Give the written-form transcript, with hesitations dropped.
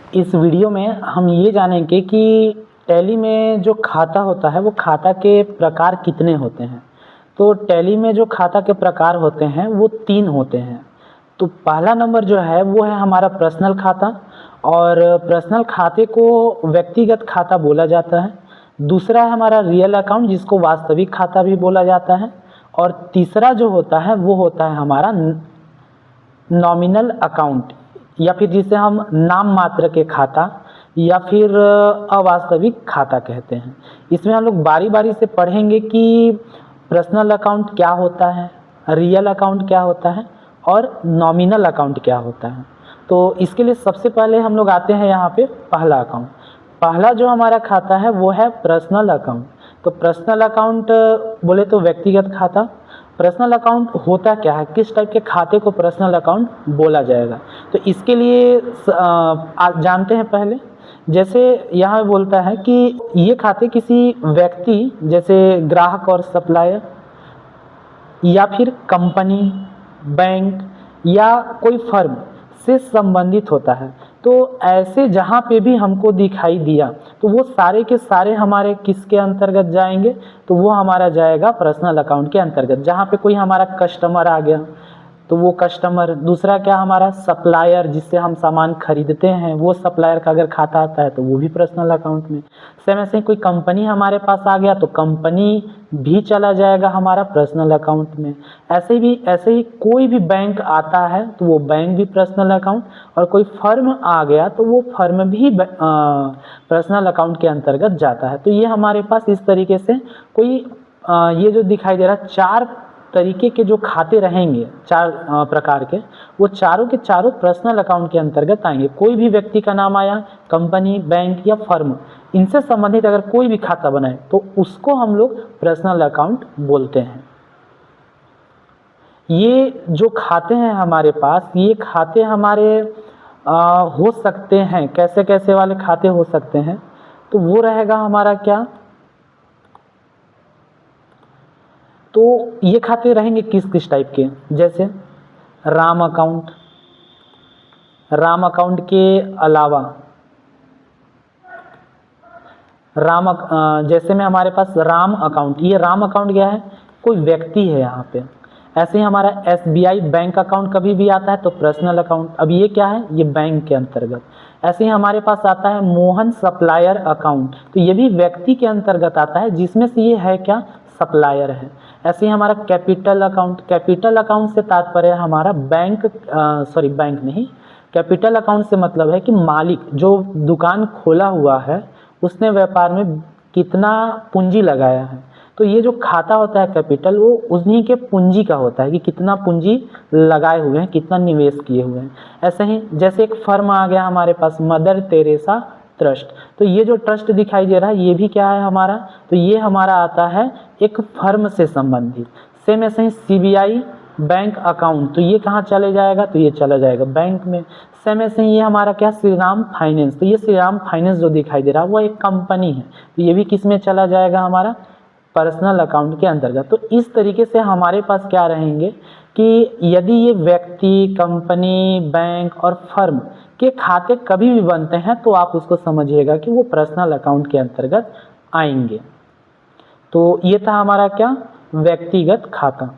इस वीडियो में हम ये जानेंगे कि टैली में जो खाता होता है वो खाता के प्रकार कितने होते हैं। तो टैली में जो खाता के प्रकार होते हैं वो 3 होते हैं। तो पहला नंबर जो है वो है हमारा पर्सनल खाता, और पर्सनल खाते को व्यक्तिगत खाता बोला जाता है। दूसरा है हमारा रियल अकाउंट, जिसको वास्तविक खाता भी बोला जाता है। और तीसरा जो होता है वो होता है हमारा नॉमिनल अकाउंट, या फिर जिसे हम नाम मात्र के खाता या फिर अवास्तविक खाता कहते हैं। इसमें हम लोग बारी बारी से पढ़ेंगे कि पर्सनल अकाउंट क्या होता है, रियल अकाउंट क्या होता है और नॉमिनल अकाउंट क्या होता है। तो इसके लिए सबसे पहले हम लोग आते हैं यहाँ पे पहला अकाउंट। पहला जो हमारा खाता है वो है पर्सनल अकाउंट। तो पर्सनल अकाउंट बोले तो व्यक्तिगत खाता। पर्सनल अकाउंट होता क्या है, किस टाइप के खाते को पर्सनल अकाउंट बोला जाएगा, तो इसके लिए जानते हैं पहले। जैसे यहाँ बोलता है कि ये खाते किसी व्यक्ति जैसे ग्राहक और सप्लायर, या फिर कंपनी, बैंक या कोई फर्म से संबंधित होता है। तो ऐसे जहाँ पे भी हमको दिखाई दिया तो वो सारे के सारे हमारे किसके अंतर्गत जाएंगे, तो वो हमारा जाएगा पर्सनल अकाउंट के अंतर्गत। जहाँ पे कोई हमारा कस्टमर आ गया तो वो कस्टमर, दूसरा क्या हमारा सप्लायर जिससे हम सामान खरीदते हैं, वो सप्लायर का अगर खाता आता है तो वो भी पर्सनल अकाउंट में। सेम ऐसे ही कोई कंपनी हमारे पास आ गया तो कंपनी भी चला जाएगा हमारा पर्सनल अकाउंट में। ऐसे ही कोई भी बैंक आता है तो वो बैंक भी पर्सनल अकाउंट, और कोई फर्म आ गया तो वो फर्म भी पर्सनल अकाउंट के अंतर्गत जाता है। तो ये हमारे पास इस तरीके से कोई ये जो दिखाई दे रहा है 4 तरीके के जो खाते रहेंगे, 4 प्रकार के, वो चारों के चारों पर्सनल अकाउंट के अंतर्गत आएंगे। कोई भी व्यक्ति का नाम आया, कंपनी, बैंक या फर्म, इनसे संबंधित अगर कोई भी खाता बनाए तो उसको हम लोग पर्सनल अकाउंट बोलते हैं। ये जो खाते हैं हमारे पास, ये खाते हमारे हो सकते हैं, कैसे कैसे वाले खाते हो सकते हैं, तो वो रहेगा हमारा क्या, तो ये खाते रहेंगे किस किस टाइप के, जैसे राम अकाउंट। राम अकाउंट के अलावा जैसे में हमारे पास राम अकाउंट, ये राम अकाउंट क्या है, कोई व्यक्ति है यहाँ पे। ऐसे ही हमारा SBI बैंक अकाउंट कभी भी आता है तो पर्सनल अकाउंट, अब ये क्या है, ये बैंक के अंतर्गत। ऐसे ही हमारे पास आता है मोहन सप्लायर अकाउंट, तो ये भी व्यक्ति के अंतर्गत आता है, जिसमें से ये है क्या, सप्लायर है। ऐसे ही हमारा कैपिटल अकाउंट, कैपिटल अकाउंट से तात्पर्य हमारा बैंक नहीं, कैपिटल अकाउंट से मतलब है कि मालिक जो दुकान खोला हुआ है उसने व्यापार में कितना पूंजी लगाया है। तो ये जो खाता होता है कैपिटल, वो उन्हीं के पूंजी का होता है कि कितना पूंजी लगाए हुए हैं, कितना निवेश किए हुए हैं। ऐसे ही जैसे एक फर्म आ गया हमारे पास, मदर तेरेसा ट्रस्ट, तो ये जो ट्रस्ट दिखाई दे रहा है ये भी क्या है हमारा, तो ये हमारा आता है एक फर्म से संबंधित। सेम ऐसे ही CBI बैंक अकाउंट, तो ये कहाँ चले जाएगा, तो ये चला जाएगा बैंक में। सेम ऐसे ही ये हमारा क्या, श्रीराम फाइनेंस, तो ये श्रीराम फाइनेंस जो दिखाई दे रहा है वो एक कंपनी है, तो ये भी किस में चला जाएगा, हमारा पर्सनल अकाउंट के अंतर्गत। तो इस तरीके से हमारे पास क्या रहेंगे कि यदि ये व्यक्ति, कंपनी, बैंक और फर्म के खाते कभी भी बनते हैं तो आप उसको समझिएगा कि वो पर्सनल अकाउंट के अंतर्गत आएंगे। तो ये था हमारा क्या, व्यक्तिगत खाता।